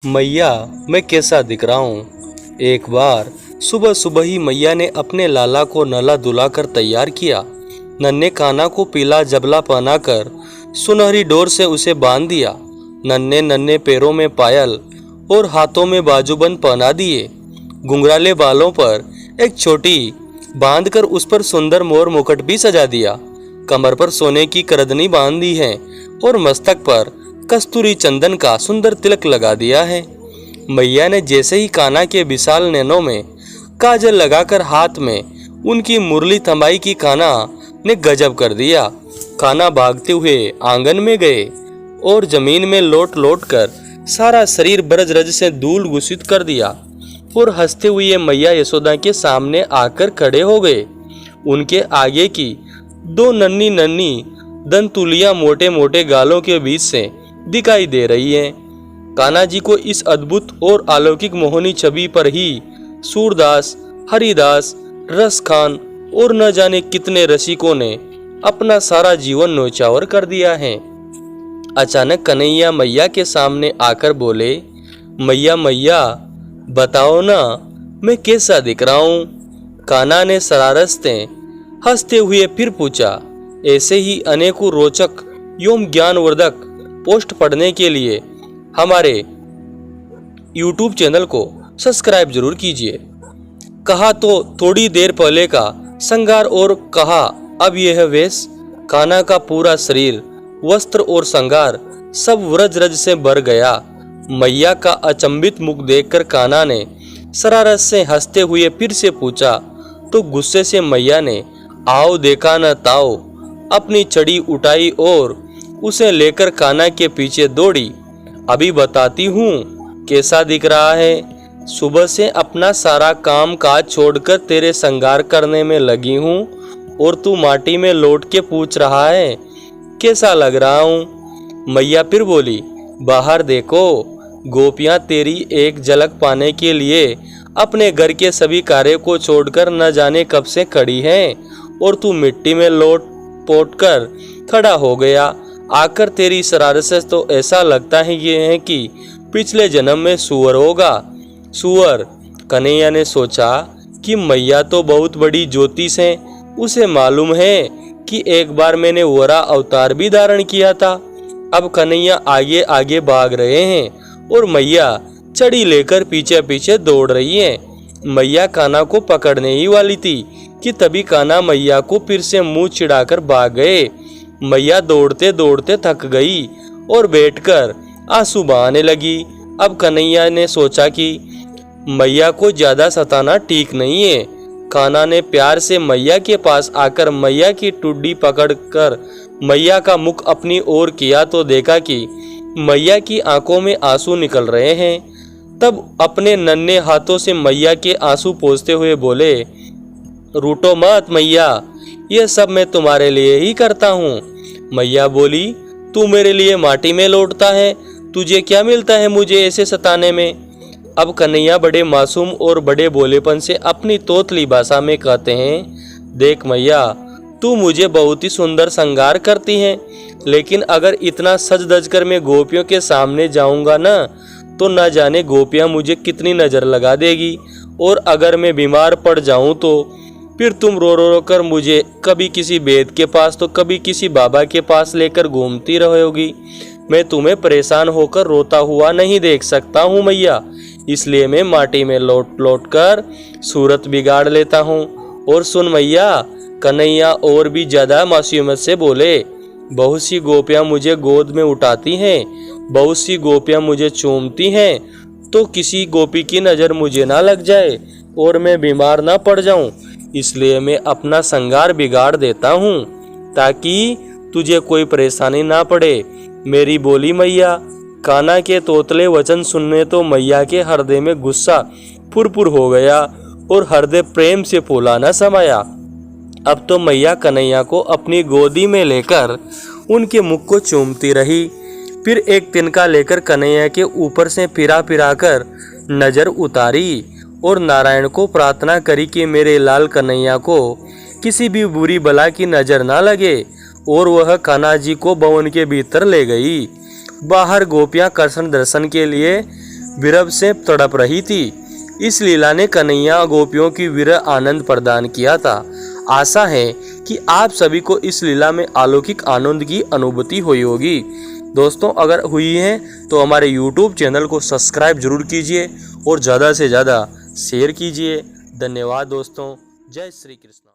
मैया मैं कैसा दिख रहा हूँ। एक बार सुबह सुबह ही मैया ने अपने लाला को नला धुला कर तैयार किया। नन्हे काना को पीला जबला पहनाकर सुनहरी डोर से उसे बांध दिया। नन्हे नन्हे पैरों में पायल और हाथों में बाजूबंद पहना दिए। घुंघराले बालों पर एक छोटी बांधकर उस पर सुंदर मोर मुकुट भी सजा दिया। कमर पर सोने की करदनी बांध दी है और मस्तक पर कस्तूरी चंदन का सुंदर तिलक लगा दिया है। मैया ने जैसे ही कान्हा के विशाल नैनों में काजल लगाकर हाथ में उनकी मुरली थमाई की कान्हा ने गजब कर दिया। कान्हा भागते हुए आंगन में गए और जमीन में लोट लोट कर सारा शरीर ब्रज रज से धूल घूसित कर दिया और हंसते हुए मैया यशोदा के सामने आकर खड़े हो गए। उनके आगे की दो नन्ही नन्ही दंतुलियां मोटे मोटे गालों के बीच से दिखाई दे रही है। कान्हा जी को इस अद्भुत और अलौकिक मोहनी छवि पर ही सूरदास, हरिदास, रसखान और न जाने कितने रसिकों ने अपना सारा जीवन न्योछावर कर दिया है। अचानक कन्हैया मैया के सामने आकर बोले, मैया मैया बताओ ना मैं कैसा दिख रहा हूँ। कान्हा ने शरारत से हंसते हुए फिर पूछा। ऐसे ही अनेकों रोचक एवं ज्ञानवर्धक पोस्ट पढ़ने के लिए हमारे YouTube चैनल को सब्सक्राइब जरूर कीजिए। कहा तो थोड़ी देर पहले का श्रृंगार और कहा अब यह वेश। कान्हा का पूरा शरीर, वस्त्र और श्रृंगार सब व्रज रज से भर गया। मैया का अचंभित मुख देखकर कान्हा ने शरारत से हंसते हुए फिर से पूछा तो गुस्से से मैया ने आओ देखा न ताओ अपनी छड़ी उठाई और उसे लेकर कान्हा के पीछे दौड़ी। अभी बताती हूँ कैसा दिख रहा है। सुबह से अपना सारा काम काज छोड़कर तेरे श्रृंगार करने में लगी हूँ और तू माटी में लौट के पूछ रहा है कैसा लग रहा हूँ। मैया फिर बोली, बाहर देखो, गोपियाँ तेरी एक झलक पाने के लिए अपने घर के सभी कार्य को छोड़कर न जाने कब से खड़ी हैं और तू मिट्टी में लौट पोट कर खड़ा हो गया। आकर तेरी शरारत से तो ऐसा लगता है ये है कि पिछले जन्म में सुअर होगा। सुअर। कन्हैया ने सोचा कि मैया तो बहुत बड़ी ज्योतिष है, उसे मालूम है कि एक बार मैंने वरा अवतार भी धारण किया था। अब कन्हैया आगे आगे भाग रहे हैं और मैया छड़ी लेकर पीछे पीछे दौड़ रही है। मैया कान्हा को पकड़ने ही वाली थी कि तभी कान्हा मैया को फिर से मुंह चिढ़ाकर भाग गए। मैया दौड़ते दौड़ते थक गई और बैठकर आंसू बहाने लगी। अब कन्हैया ने सोचा कि मैया को ज्यादा सताना ठीक नहीं है। कान्हा ने प्यार से मैया के पास आकर मैया की टुड्डी पकड़कर मैया का मुख अपनी ओर किया तो देखा कि मैया की आंखों में आंसू निकल रहे हैं। तब अपने नन्हे हाथों से मैया के आंसू पोंछते हुए बोले, रूठो मत मैया, यह सब मैं तुम्हारे लिए ही करता हूँ। मैया बोली, तू मेरे लिए माटी में लौटता है, तुझे क्या मिलता है मुझे ऐसे सताने में। अब कन्हैया बड़े मासूम और बड़े भोलेपन से अपनी तोतली भाषा में कहते हैं, देख मैया, तू मुझे बहुत ही सुंदर श्रृंगार करती है, लेकिन अगर इतना सज धज कर मैं गोपियों के सामने जाऊंगा ना तो न जाने गोपियां मुझे कितनी नजर लगा देगी, और अगर मैं बीमार पड़ जाऊं तो फिर तुम रो रो कर मुझे कभी किसी वेद के पास तो कभी किसी बाबा के पास लेकर घूमती रहोगी। मैं तुम्हें परेशान होकर रोता हुआ नहीं देख सकता हूँ मैया, इसलिए मैं माटी में लौट लौट कर सूरत बिगाड़ लेता हूँ। और सुन मैया, कन्हैया और भी ज्यादा मासूमियत से बोले, बहुत सी गोपियाँ मुझे गोद में उठाती हैं, बहुत सी गोपियाँ मुझे चूमती हैं, तो किसी गोपी की नज़र मुझे ना लग जाए और मैं बीमार ना पड़ जाऊं, इसलिए मैं अपना श्रृंगार बिगाड़ देता हूँ ताकि तुझे कोई परेशानी ना पड़े। मेरी बोली मैया। कान्हा के तोतले वचन सुनने तो मैया के हृदय में गुस्सा फुरफुर हो गया और हृदय प्रेम से फूला न समाया। अब तो मैया कन्हैया को अपनी गोदी में लेकर उनके मुख को चूमती रही। फिर एक तिनका लेकर कन्हैया के ऊपर से फिरा फिरा कर नजर उतारी और नारायण को प्रार्थना करी कि मेरे लाल कन्हैया को किसी भी बुरी बला की नजर ना लगे, और वह कान्हा जी को भवन के भीतर ले गई। बाहर गोपियां कृष्ण दर्शन के लिए विरह से तड़प रही थी। इस लीला ने कन्हैया गोपियों की विरह आनंद प्रदान किया था। आशा है कि आप सभी को इस लीला में अलौकिक आनंद की अनुभूति हुई होगी। दोस्तों, अगर हुई है तो हमारे YouTube चैनल को सब्सक्राइब जरूर कीजिए और ज़्यादा से ज़्यादा शेयर कीजिए। धन्यवाद दोस्तों। जय श्री कृष्ण।